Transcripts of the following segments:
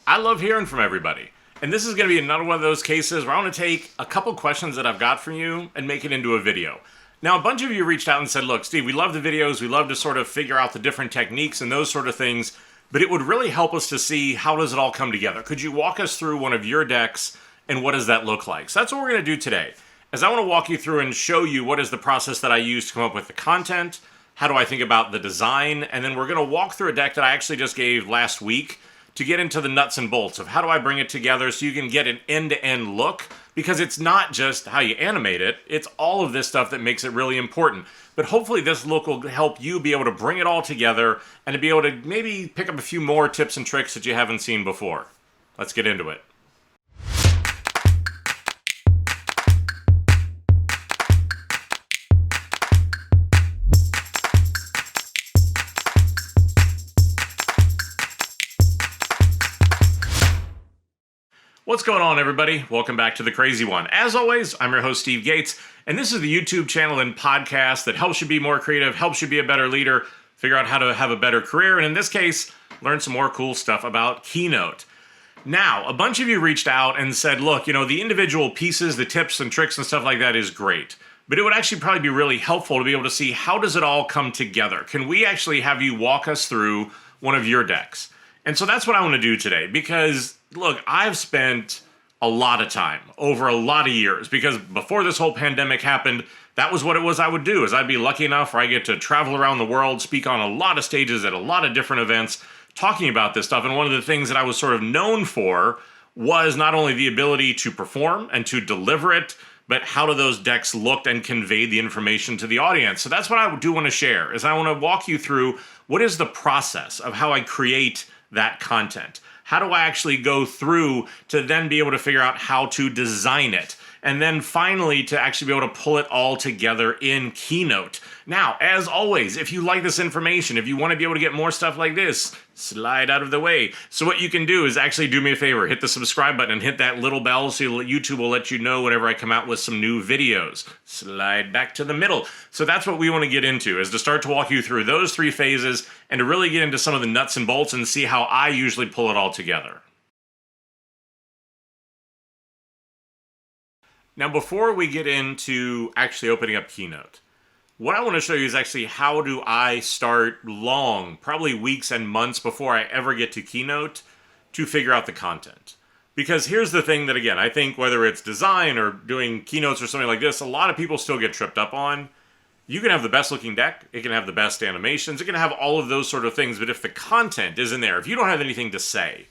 I love hearing from everybody. And this is going to be another one of those cases where I want to take a couple questions that I've got from you and make it into a video. Now, a bunch of you reached out and said, look, Steve, we love the videos. We love to sort of figure out the different techniques and those sort of things. But it would really help us to see how does it all come together. Could you walk us through one of your decks and what does that look like? So that's what we're going to do today. Is I want to walk you through and show you what is the process that I use to come up with the content. How do I think about the design? And then we're going to walk through a deck that I actually just gave last week to get into the nuts and bolts of how do I bring it together so you can get an end-to-end look, because it's not just how you animate it, it's all of this stuff that makes it really important. But hopefully this look will help you be able to bring it all together and to be able to maybe pick up a few more tips and tricks that you haven't seen before. Let's get into it. What's going on, everybody? Welcome back to The Crazy One. As always, I'm your host, Steve Gates, and this is the YouTube channel and podcast that helps you be more creative, helps you be a better leader, figure out how to have a better career, and in this case, learn some more cool stuff about Keynote. Now, a bunch of you reached out and said, look, the individual pieces, the tips and tricks and stuff like that is great, but it would actually probably be really helpful to be able to see how does it all come together. Can we actually have you walk us through one of your decks? And so that's what I want to do today, because look, I've spent a lot of time over a lot of years, because before this whole pandemic happened, that was what it was I would do, is I'd be lucky enough where I get to travel around the world, speak on a lot of stages at a lot of different events, talking about this stuff. And one of the things that I was sort of known for was not only the ability to perform and to deliver it, but how do those decks looked and conveyed the information to the audience. So that's what I do want to share, is I want to walk you through what is the process of how I create that content. How do I actually go through to then be able to figure out how to design it? And then finally, to actually be able to pull it all together in Keynote. Now, as always, if you like this information, if you want to be able to get more stuff like this, slide out of the way. So what you can do is actually do me a favor, hit the subscribe button and hit that little bell so YouTube will let you know whenever I come out with some new videos. Slide back to the middle. So that's what we want to get into, is to start to walk you through those three phases and to really get into some of the nuts and bolts and see how I usually pull it all together. Now, before we get into actually opening up Keynote, what I want to show you is actually how do I start long, probably weeks and months before I ever get to Keynote, to figure out the content. Because here's the thing that, again, I think whether it's design or doing keynotes or something like this, a lot of people still get tripped up on. You can have the best looking deck, it can have the best animations, it can have all of those sort of things, but if the content isn't there, if you don't have anything to say,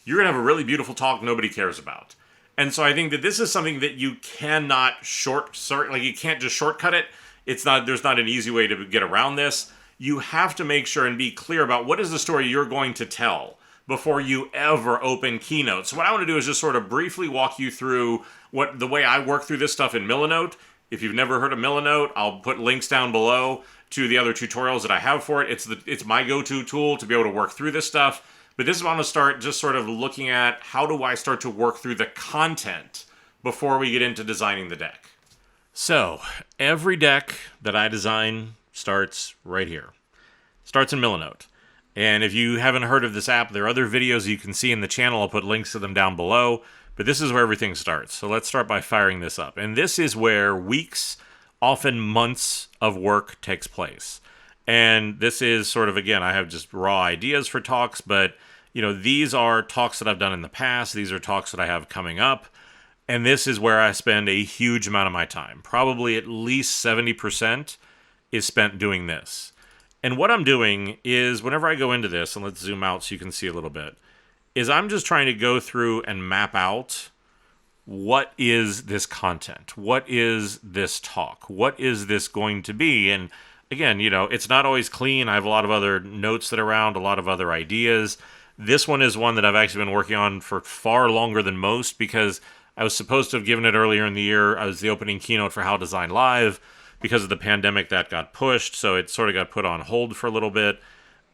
you're going to have a really beautiful talk nobody cares about. And so I think that this is something that you cannot you can't just shortcut it. There's not an easy way to get around this. You have to make sure and be clear about what is the story you're going to tell before you ever open Keynote. So what I want to do is just sort of briefly walk you through the way I work through this stuff in Milanote. If you've never heard of Milanote, I'll put links down below to the other tutorials that I have for it. It's my go-to tool to be able to work through this stuff. But this is when I want to start just sort of looking at how do I start to work through the content before we get into designing the deck. So, every deck that I design starts right here. Starts in Milanote. And if you haven't heard of this app, there are other videos you can see in the channel. I'll put links to them down below. But this is where everything starts. So let's start by firing this up. And this is where weeks, often months of work takes place. And this is sort of, again, I have just raw ideas for talks, but these are talks that I've done in the past. These are talks that I have coming up. And this is where I spend a huge amount of my time. Probably at least 70% is spent doing this. And what I'm doing is whenever I go into this, and let's zoom out so you can see a little bit, is I'm just trying to go through and map out what is this content? What is this talk? What is this going to be? And again, it's not always clean. I have a lot of other notes that are around, a lot of other ideas. This one is one that I've actually been working on for far longer than most, because I was supposed to have given it earlier in the year. I was the opening keynote for How Design Live. Because of the pandemic, that got pushed, so it sort of got put on hold for a little bit.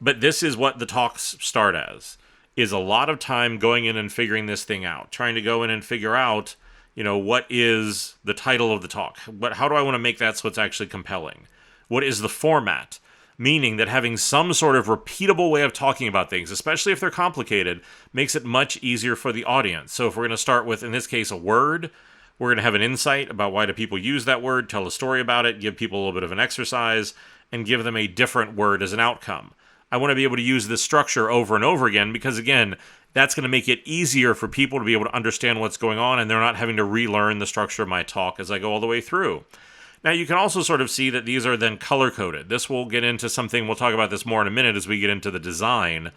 But this is what the talks start as, is a lot of time going in and figuring this thing out, trying to go in and figure out, what is the title of the talk? How do I want to make that so it's actually compelling? What is the format? meaning that having some sort of repeatable way of talking about things, especially if they're complicated, makes it much easier for the audience. So if we're going to start with, in this case, a word, we're going to have an insight about why do people use that word, tell a story about it, give people a little bit of an exercise, and give them a different word as an outcome. I want to be able to use this structure over and over again because, again, that's going to make it easier for people to be able to understand what's going on, and they're not having to relearn the structure of my talk as I go all the way through. Now, you can also sort of see that these are then color-coded. This will get into something, we'll talk about this more in a minute as we get into the design,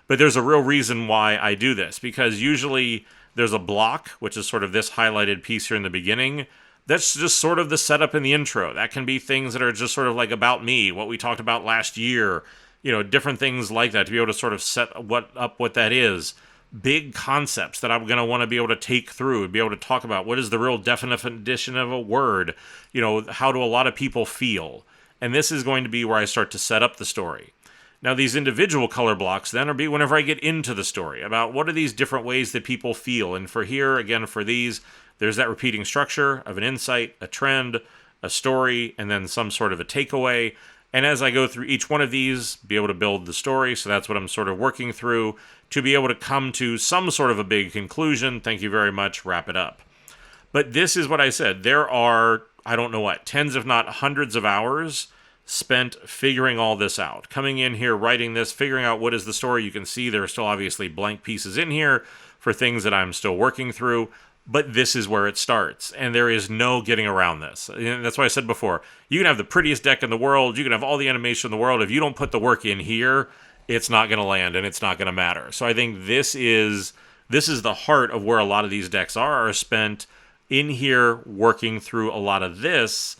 but there's a real reason why I do this, because usually there's a block, which is sort of this highlighted piece here in the beginning. That's just sort of the setup in the intro. That can be things that are just sort of like about me, what we talked about last year, different things like that, to be able to sort of set what that is. Big concepts that I'm going to want to be able to take through and be able to talk about what is the real definition of a word, how do a lot of people feel? And this is going to be where I start to set up the story. Now, these individual color blocks then will be whenever I get into the story, about what are these different ways that people feel. And for here, again, for these, there's that repeating structure of an insight, a trend, a story, and then some sort of a takeaway. And as I go through each one of these, be able to build the story. So that's what I'm sort of working through to be able to come to some sort of a big conclusion. Thank you very much. Wrap it up. But this is what I said. There are, I don't know what, tens if not hundreds of hours spent figuring all this out. Coming in here, writing this, figuring out what is the story. You can see there are still obviously blank pieces in here for things that I'm still working through. But this is where it starts, and there is no getting around this. And that's why I said before, you can have the prettiest deck in the world, you can have all the animation in the world. If you don't put the work in here, it's not going to land, and it's not going to matter. So I think this is the heart of where a lot of these decks are spent in here working through a lot of this,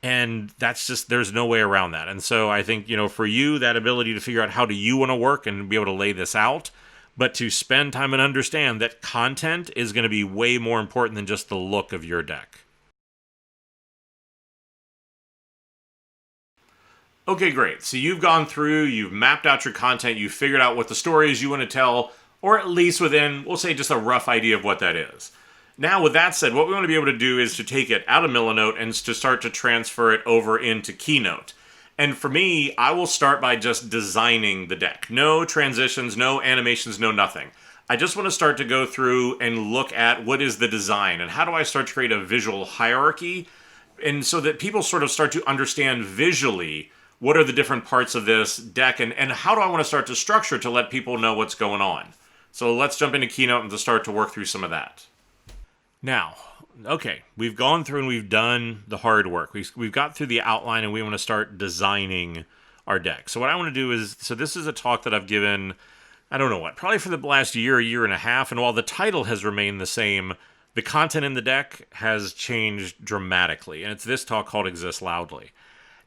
and that's just, there's no way around that. And so I think, for you, that ability to figure out how do you want to work and be able to lay this out, but to spend time and understand that content is going to be way more important than just the look of your deck. Okay, great. So you've gone through, you've mapped out your content, you've figured out what the story is you want to tell, or at least within, we'll say, just a rough idea of what that is. Now, with that said, what we want to be able to do is to take it out of Milanote and to start to transfer it over into Keynote. And for me, I will start by just designing the deck. No transitions, no animations, no nothing. I just want to start to go through and look at what is the design and how do I start to create a visual hierarchy, and so that people sort of start to understand visually what are the different parts of this deck and how do I want to start to structure to let people know what's going on. So let's jump into Keynote and to start to work through some of that. Now, okay, we've gone through and we've done the hard work. We've got through the outline and we want to start designing our deck. So what I want to do is, so this is a talk that I've given, I don't know what, probably for the last year and a half, and while the title has remained the same, the content in the deck has changed dramatically, and it's this talk called Exist Loudly.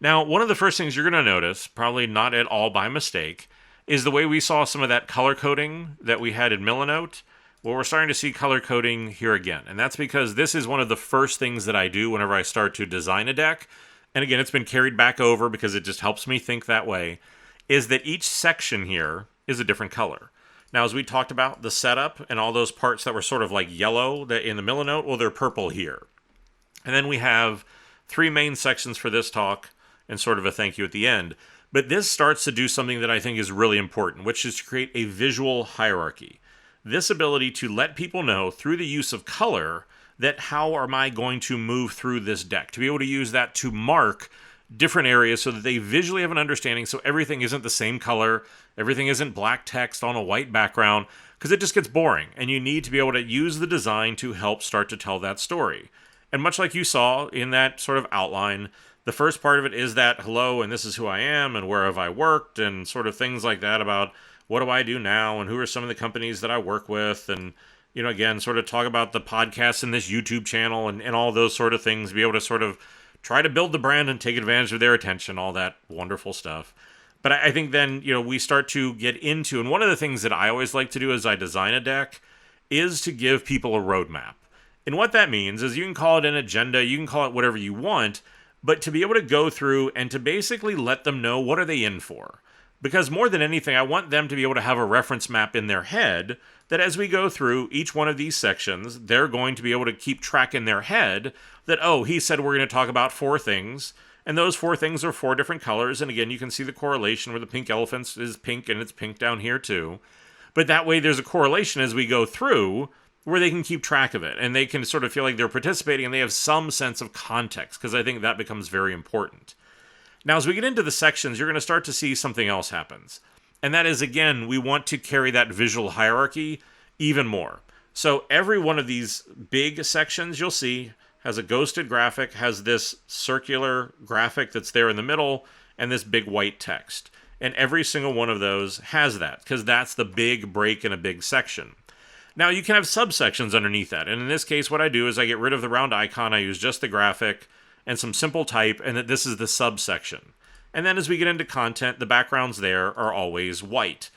Now, one of the first things you're going to notice, probably not at all by mistake, is the way we saw some of that color coding that we had in Milanote. Well, we're starting to see color coding here again, and that's because this is one of the first things that I do whenever I start to design a deck, and again, it's been carried back over because it just helps me think that way, is that each section here is a different color. Now, as we talked about the setup and all those parts that were sort of like yellow in the Milanote, well, they're purple here. And then we have 3 main sections for this talk and sort of a thank you at the end. But this starts to do something that I think is really important, which is to create a visual hierarchy. This ability to let people know through the use of color that how am I going to move through this deck, to be able to use that to mark different areas so that they visually have an understanding, so everything isn't the same color, everything isn't black text on a white background, because it just gets boring, and you need to be able to use the design to help start to tell that story. And much like you saw in that sort of outline, the first part of it is that hello, and this is who I am, and where have I worked, and sort of things like that about what do I do now, and who are some of the companies that I work with, and, again, sort of talk about the podcast and this YouTube channel and all those sort of things, be able to sort of try to build the brand and take advantage of their attention, all that wonderful stuff. But I think then, we start to get into, and one of the things that I always like to do as I design a deck is to give people a roadmap. And what that means is you can call it an agenda, you can call it whatever you want, but to be able to go through and to basically let them know what are they in for. Because more than anything, I want them to be able to have a reference map in their head that as we go through each one of these sections, they're going to be able to keep track in their head that, oh, he said we're going to talk about 4 things, And those 4 things are 4 different colors. And again, you can see the correlation where the pink elephant is pink, and it's pink down here too. But that way there's a correlation as we go through where they can keep track of it. And they can sort of feel like they're participating and they have some sense of context, because I think that becomes very important. Now, as we get into the sections, you're going to start to see something else happens. And that is, again, we want to carry that visual hierarchy even more. So every one of these big sections you'll see has a ghosted graphic, has this circular graphic that's there in the middle, and this big white text. And every single one of those has that, because that's the big break in a big section. Now, you can have subsections underneath that. And in this case, what I do is I get rid of the round icon, I use just the graphic and some simple type, and that this is the subsection. And then as we get into content, the backgrounds there are always white.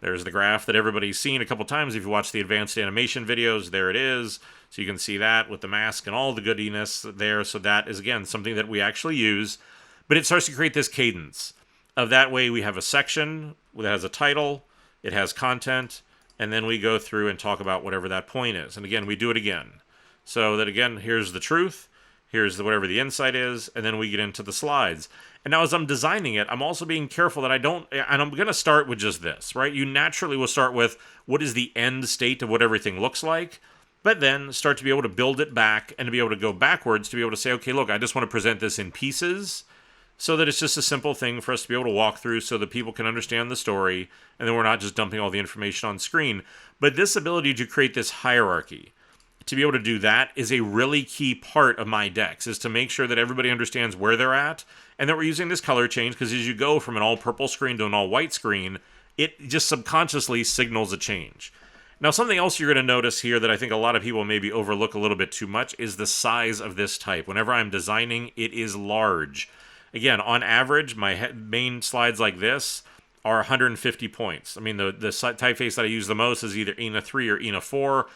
There's the graph that everybody's seen a couple times. If you watch the advanced animation videos, there it is. So you can see that with the mask and all the goodiness there. So that is, again, something that we actually use. But it starts to create this cadence of that way we have a section that has a title, it has content, and then we go through and talk about whatever that point is. And again, we do it again. So that, again, here's the truth. Here's whatever the insight is, and then we get into the slides. And now as I'm designing it, I'm also being careful that I don't, and I'm going to start with just this, right? You naturally will start with what is the end state of what everything looks like, but then start to be able to build it back and to be able to go backwards to be able to say, okay, look, I just want to present this in pieces so that it's just a simple thing for us to be able to walk through so that people can understand the story, and then we're not just dumping all the information on screen. But this ability to create this hierarchy, to be able to do that is a really key part of my decks, is to make sure that everybody understands where they're at, and that we're using this color change, because as you go from an all purple screen to an all white screen, it just subconsciously signals a change. Now, something else you're going to notice here that I think a lot of people maybe overlook a little bit too much is the size of this type. Whenever I'm designing, it is large. Again, on average, my main slides like this are 150 points. I mean, the typeface that I use the most is either ENA 3 or ENA 4.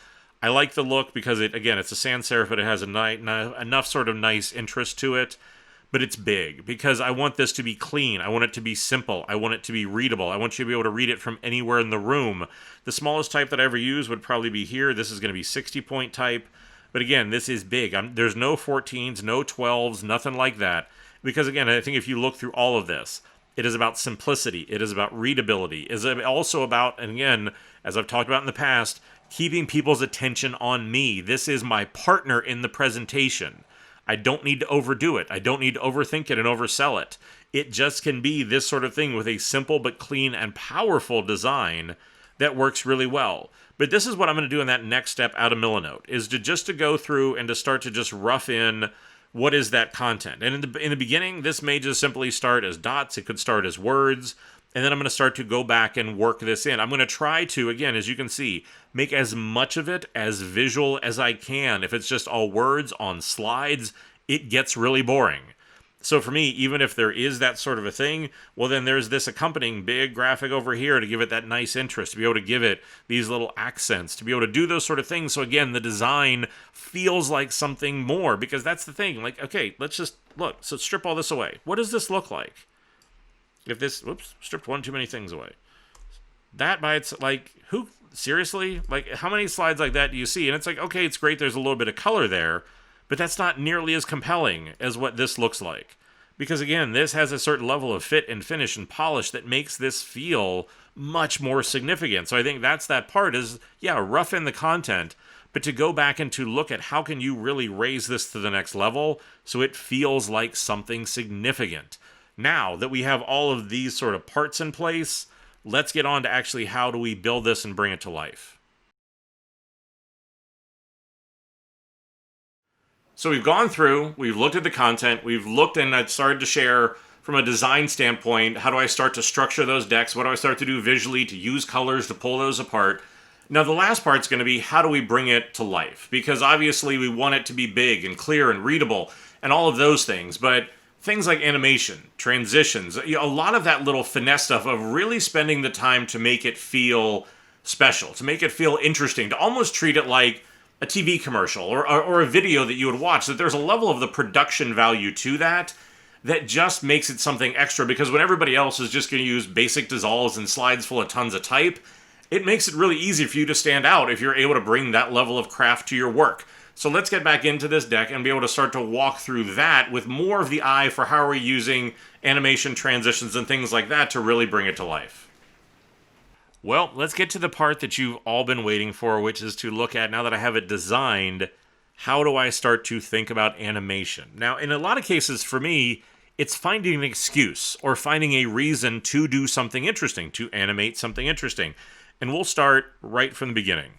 I like the look because, it's a sans serif, but it has enough sort of nice interest to it. But it's big because I want this to be clean. I want it to be simple. I want it to be readable. I want you to be able to read it from anywhere in the room. The smallest type that I ever use would probably be here. This is going to be 60-point type. But again, this is big. There's no 14s, no 12s, nothing like that. Because again, I think if you look through all of this, it is about simplicity. It is about readability. It is also about, and again, as I've talked about in the past, keeping people's attention on me. This is my partner in the presentation. I don't need to overdo it. I don't need to overthink it and oversell it. It just can be this sort of thing with a simple but clean and powerful design that works really well. But this is what I'm going to do in that next step out of Milanote, is to go through and to start to just rough in what is that content. And in the beginning, this may just simply start as dots. It could start as words. And then I'm going to start to go back and work this in. I'm going to try to, again, as you can see, make as much of it as visual as I can. If it's just all words on slides, it gets really boring. So for me, even if there is that sort of a thing, well, then there's this accompanying big graphic over here to give it that nice interest, to be able to give it these little accents, to be able to do those sort of things. So again, the design feels like something more, because that's the thing. Like, okay, let's just look. So strip all this away. What does this look like? If this, stripped one too many things away. That by its, who, seriously? How many slides like that do you see? And it's like, okay, it's great, there's a little bit of color there, but that's not nearly as compelling as what this looks like. Because again, this has a certain level of fit and finish and polish that makes this feel much more significant. So I think that's that part is, yeah, rough in the content, but to go back and to look at how can you really raise this to the next level so it feels like something significant. Now that we have all of these sort of parts in place, let's get on to actually how do we build this and bring it to life. So we've gone through, we've looked at the content, we've looked and I've started to share from a design standpoint, how do I start to structure those decks? What do I start to do visually to use colors to pull those apart? Now the last part's going to be how do we bring it to life? Because obviously we want it to be big and clear and readable and all of those things, but things like animation, transitions, a lot of that little finesse stuff of really spending the time to make it feel special, to make it feel interesting, to almost treat it like a TV commercial or a video that you would watch, that there's a level of the production value to that that just makes it something extra, because when everybody else is just going to use basic dissolves and slides full of tons of type, it makes it really easy for you to stand out if you're able to bring that level of craft to your work. So let's get back into this deck and be able to start to walk through that with more of the eye for how we're using animation, transitions, and things like that to really bring it to life. Well, let's get to the part that you've all been waiting for, which is to look at, now that I have it designed, how do I start to think about animation? Now, in a lot of cases for me, it's finding an excuse or finding a reason to do something interesting, to animate something interesting. And we'll start right from the beginning.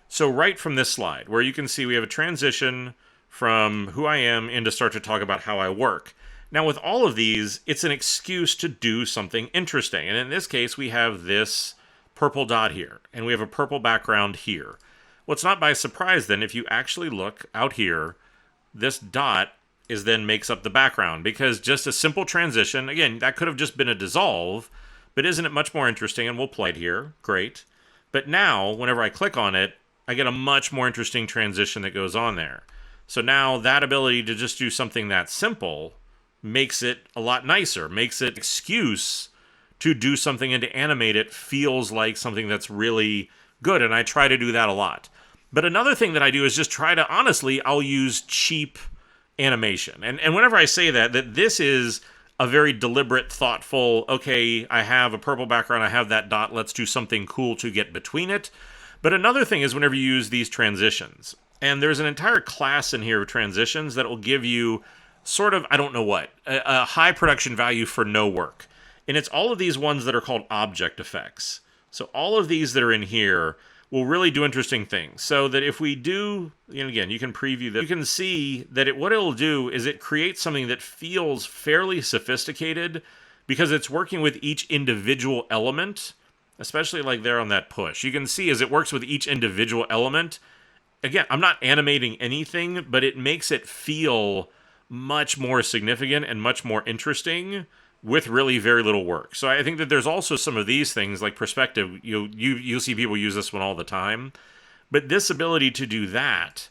So right from this slide, where you can see we have a transition from who I am into start to talk about how I work. Now with all of these, it's an excuse to do something interesting. And in this case, we have this purple dot here, and we have a purple background here. Well, it's not by surprise then, if you actually look out here, this dot is then makes up the background, because just a simple transition, again, that could have just been a dissolve, but isn't it much more interesting? And we'll play it here, great. But now, whenever I click on it, I get a much more interesting transition that goes on there. So now that ability to just do something that simple makes it a lot nicer, makes it an excuse to do something and to animate it feels like something that's really good, and I try to do that a lot. But another thing that I do is just try to, honestly, I'll use cheap animation. And whenever I say that this is a very deliberate, thoughtful, okay, I have a purple background, I have that dot, let's do something cool to get between it. But another thing is whenever you use these transitions, and there's an entire class in here of transitions that will give you sort of, I don't know what, a high production value for no work. And it's all of these ones that are called object effects. So all of these that are in here will really do interesting things. So that if we do, and again, you can preview that, you can see that what it'll do is it creates something that feels fairly sophisticated because it's working with each individual element, especially like there on that push. You can see as it works with each individual element, again, I'm not animating anything, but it makes it feel much more significant and much more interesting with really very little work. So I think that there's also some of these things like perspective. You'll see people use this one all the time. But this ability to do that,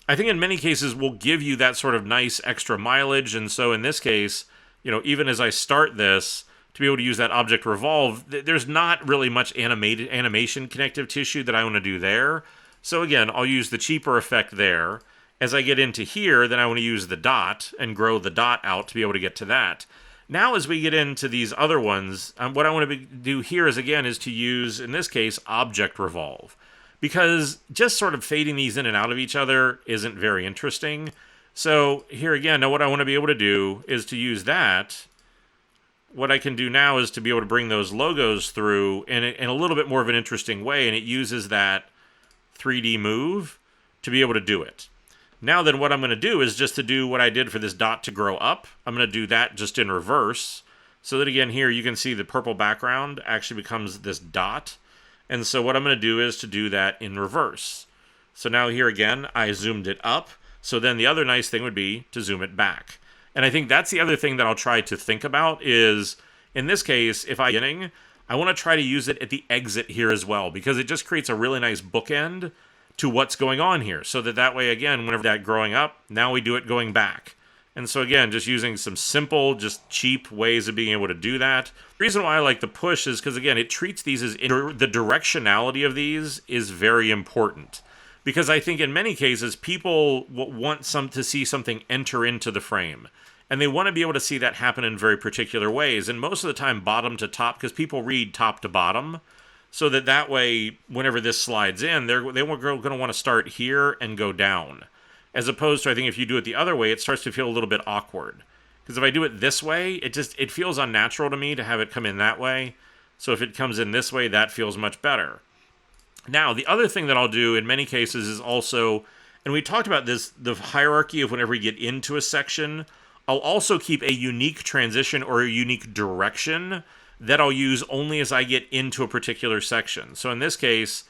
I think in many cases will give you that sort of nice extra mileage. And so in this case, even as I start this, to be able to use that object revolve, there's not really much animation connective tissue that I want to do there. So again, I'll use the cheaper effect there. As I get into here, then I want to use the dot and grow the dot out to be able to get to that. Now, as we get into these other ones, what I want to do here is to use, in this case, object revolve. Because just sort of fading these in and out of each other isn't very interesting. So here again, now what I want to be able to do is to use that. What I can do now is to be able to bring those logos through in a little bit more of an interesting way, and it uses that 3D move to be able to do it. Now then what I'm going to do is just to do what I did for this dot to grow up. I'm going to do that just in reverse. So that again here you can see the purple background actually becomes this dot. And so what I'm going to do is to do that in reverse. So now here again I zoomed it up. So then the other nice thing would be to zoom it back. And I think that's the other thing that I'll try to think about is, in this case, if I'm beginning, I want to try to use it at the exit here as well, because it just creates a really nice bookend to what's going on here. So that way, again, whenever that growing up, now we do it going back. And so again, just using some simple, just cheap ways of being able to do that. The reason why I like the push is because, again, it treats these as, the directionality of these is very important. Because I think in many cases, people want to see something enter into the frame. And they want to be able to see that happen in very particular ways. And most of the time, bottom to top, because people read top to bottom. So that way, whenever this slides in, they're going to want to start here and go down. As opposed to, I think if you do it the other way, it starts to feel a little bit awkward. Because if I do it this way, it feels unnatural to me to have it come in that way. So if it comes in this way, that feels much better. Now, the other thing that I'll do in many cases is also, and we talked about this, the hierarchy of whenever we get into a section, I'll also keep a unique transition or a unique direction that I'll use only as I get into a particular section. So in this case,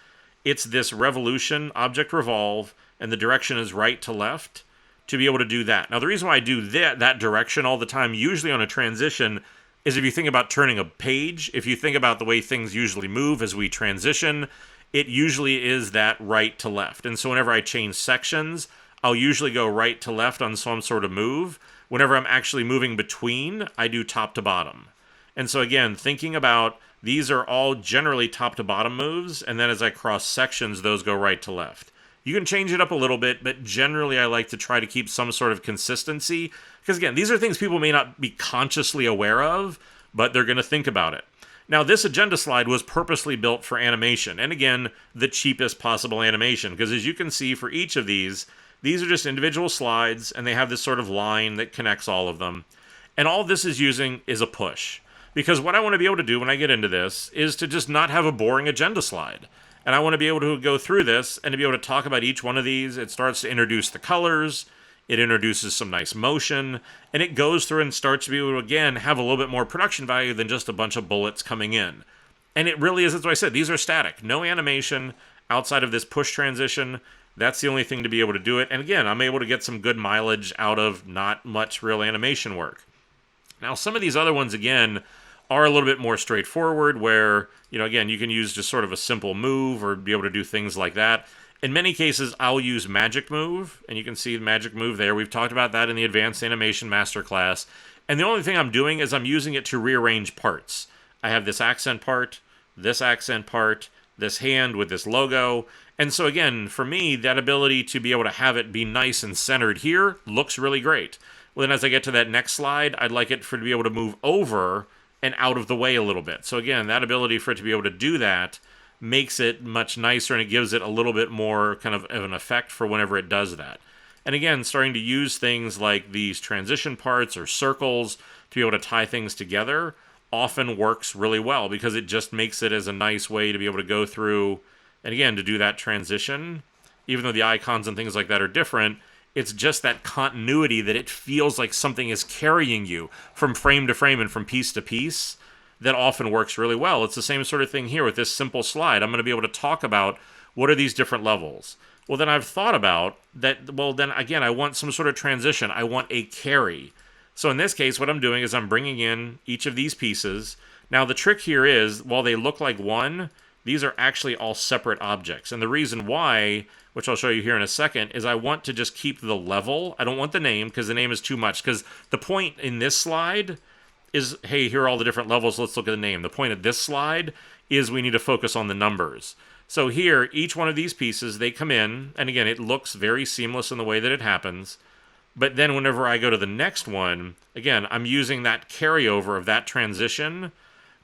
it's this revolution, object revolve, and the direction is right to left to be able to do that. Now, the reason why I do that direction all the time, usually on a transition, is if you think about turning a page, if you think about the way things usually move as we transition, it usually is that right to left. And so whenever I change sections, I'll usually go right to left on some sort of move. Whenever I'm actually moving between, I do top to bottom. And so again, thinking about these are all generally top to bottom moves, and then as I cross sections, those go right to left. You can change it up a little bit, but generally I like to try to keep some sort of consistency. Because again, these are things people may not be consciously aware of, but they're going to think about it. Now, this agenda slide was purposely built for animation. And again, the cheapest possible animation. Because as you can see for each of these are just individual slides, and they have this sort of line that connects all of them. And all this is using is a push. Because what I want to be able to do when I get into this is to just not have a boring agenda slide. And I want to be able to go through this and to be able to talk about each one of these. It starts to introduce the colors, it introduces some nice motion, and it goes through and starts to be able to, again, have a little bit more production value than just a bunch of bullets coming in. And it really is, that's what I said, these are static. No animation outside of this push transition. That's the only thing to be able to do it. And again, I'm able to get some good mileage out of not much real animation work. Now, some of these other ones, again, are a little bit more straightforward where, again, you can use just sort of a simple move or be able to do things like that. In many cases, I'll use Magic Move, and you can see the Magic Move there. We've talked about that in the Advanced Animation Masterclass. And the only thing I'm doing is I'm using it to rearrange parts. I have this accent part, this hand with this logo. And so again, for me, that ability to be able to have it be nice and centered here looks really great. Well, then as I get to that next slide, I'd like it to be able to move over and out of the way a little bit. So again, that ability for it to be able to do that makes it much nicer, and it gives it a little bit more kind of an effect for whenever it does that. And again, starting to use things like these transition parts or circles to be able to tie things together often works really well because it just makes it as a nice way to be able to go through, and again, to do that transition. Even though the icons and things like that are different, it's just that continuity that it feels like something is carrying you from frame to frame and from piece to piece. That often works really well. It's the same sort of thing here with this simple slide. I'm going to be able to talk about what are these different levels. Well, then I've thought about that, well, then again, I want some sort of transition. I want a carry. So in this case, what I'm doing is I'm bringing in each of these pieces. Now, the trick here is, while they look like one, these are actually all separate objects. And the reason why, which I'll show you here in a second, is I want to just keep the level. I don't want the name because the name is too much. Because the point in this slide is, hey, here are all the different levels, let's look at the name. The point of this slide is we need to focus on the numbers. So here, each one of these pieces, they come in, and again, it looks very seamless in the way that it happens. But then whenever I go to the next one, again, I'm using that carryover of that transition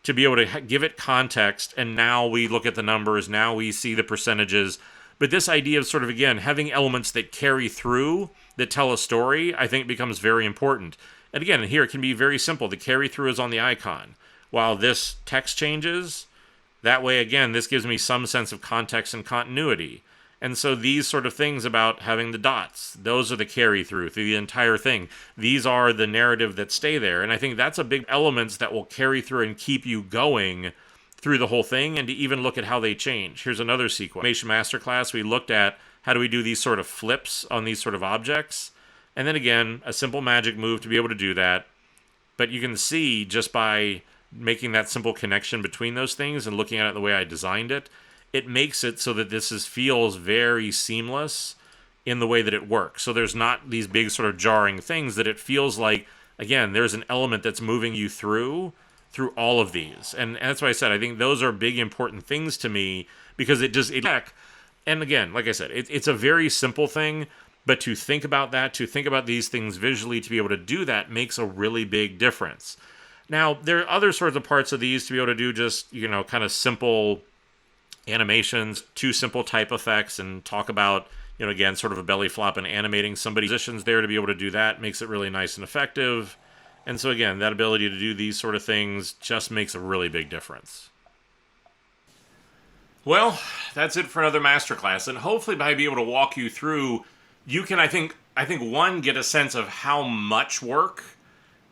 to be able to give it context, and now we look at the numbers, now we see the percentages. But this idea of sort of, again, having elements that carry through, that tell a story, I think becomes very important. And again, here it can be very simple. The carry through is on the icon. While this text changes, that way, again, this gives me some sense of context and continuity. And so these sort of things about having the dots, those are the carry through the entire thing. These are the narrative that stay there. And I think that's a big element that will carry through and keep you going through the whole thing, and to even look at how they change. Here's another sequence. Animation Masterclass, we looked at how do we do these sort of flips on these sort of objects. And then again, a simple magic move to be able to do that. But you can see just by making that simple connection between those things and looking at it the way I designed it, it makes it so that this feels very seamless in the way that it works. So there's not these big sort of jarring things, that it feels like, again, there's an element that's moving you through all of these. And that's why I said I think those are big important things to me, because and again, like I said, it's a very simple thing. But to think about that, to think about these things visually, to be able to do that makes a really big difference. Now, there are other sorts of parts of these to be able to do just, kind of simple animations, 2 simple type effects, and talk about, again, sort of a belly flop and animating somebody's positions there to be able to do that makes it really nice and effective. And so again, that ability to do these sort of things just makes a really big difference. Well, that's it for another masterclass, and hopefully by being able to walk you through, you can, I think, one, get a sense of how much work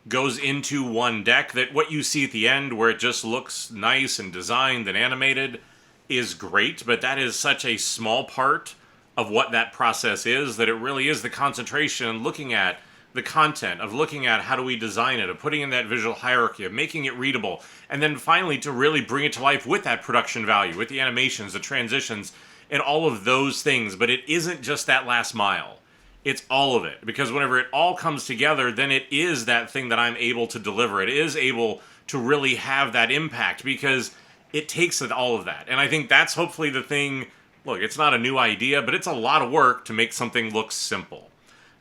goes into one deck, that what you see at the end where it just looks nice and designed and animated is great, but that is such a small part of what that process is, that it really is the concentration and looking at the content, of looking at how do we design it, of putting in that visual hierarchy, of making it readable, and then finally to really bring it to life with that production value, with the animations, the transitions, and all of those things. But it isn't just that last mile. It's all of it. Because whenever it all comes together, then it is that thing that I'm able to deliver. It is able to really have that impact, because it takes all of that. And I think that's hopefully the thing Look, it's not a new idea, but it's a lot of work to make something look simple.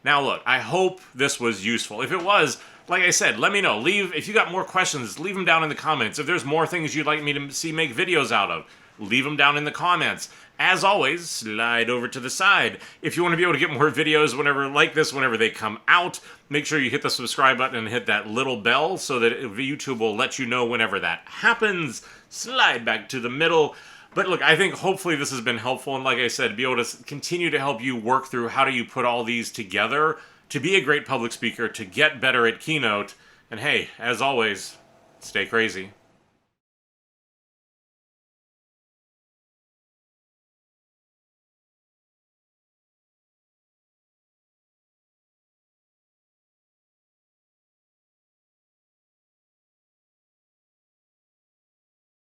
Now look, I hope this was useful. If it was, like I said, let me know. If you got more questions, leave them down in the comments. If there's more things you'd like me to see make videos out of, leave them down in the comments. As always, slide over to the side. If you want to be able to get more videos whenever they come out, make sure you hit the subscribe button and hit that little bell so that YouTube will let you know whenever that happens. Slide back to the middle. But look, I think hopefully this has been helpful, and like I said, be able to continue to help you work through how do you put all these together to be a great public speaker, to get better at Keynote, and hey, as always, stay crazy.